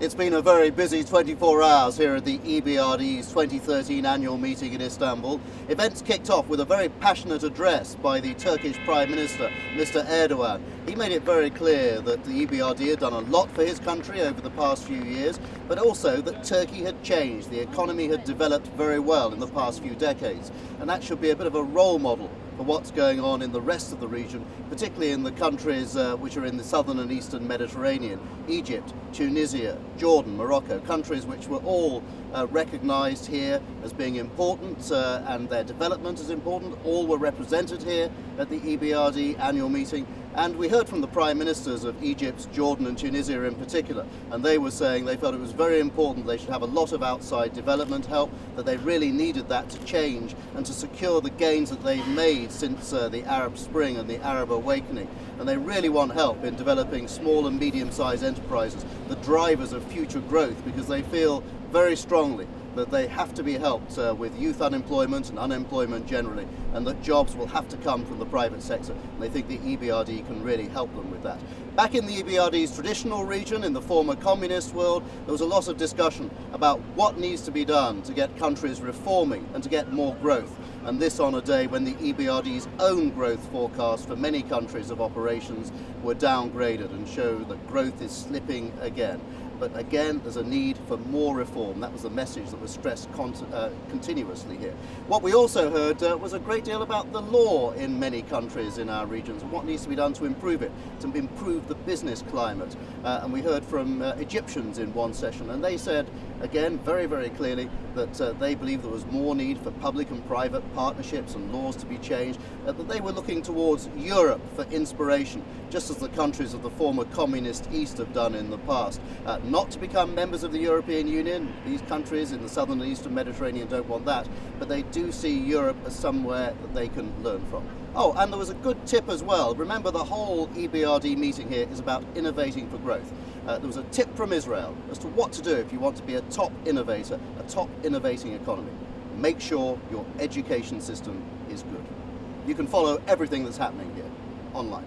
It's been a very busy 24 hours here at the EBRD's 2013 annual meeting in Istanbul. Events kicked off with a very passionate address by the Turkish Prime Minister, Mr. Erdogan. He made it very clear that the EBRD had done a lot for his country over the past few years, but also that Turkey had changed. The economy had developed very well in the past few decades, and that should be a bit of a role model for what's going on in the rest of the region, particularly in the countries which are in the southern and eastern Mediterranean: Egypt, Tunisia, Jordan, Morocco, countries which were all recognised here as being important and their development as important. All were represented here at the EBRD annual meeting. And we heard from the Prime Ministers of Egypt, Jordan and Tunisia in particular, and they were saying they felt it was very important they should have a lot of outside development help, that they really needed that to change and to secure the gains that they've made since the Arab Spring and the Arab Awakening. And they really want help in developing small and medium-sized enterprises, the drivers of future growth, because they feel very strongly that they have to be helped with youth unemployment and unemployment generally, and that jobs will have to come from the private sector. And they think the EBRD can really help them with that. Back in the EBRD's traditional region, in the former communist world, there was a lot of discussion about what needs to be done to get countries reforming and to get more growth. And this on a day when the EBRD's own growth forecasts for many countries of operations were downgraded and show that growth is slipping again. But again, there's a need for more reform. That was the message that was stressed continuously here. What we also heard was a great deal about the law in many countries in our regions and what needs to be done to improve it, to improve the business climate. And we heard from Egyptians in one session, and they said, again, very, very clearly, that they believe there was more need for public and private partnerships and laws to be changed, that they were looking towards Europe for inspiration, just as the countries of the former communist East have done in the past. Not to become members of the European Union. These countries in the southern and eastern Mediterranean don't want that, but they do see Europe as somewhere that they can learn from. Oh, and there was a good tip as well. Remember, the whole EBRD meeting here is about innovating for growth. There was a tip from Israel as to what to do if you want to be a top innovator, a top innovating economy. Make sure your education system is good. You can follow everything that's happening here online.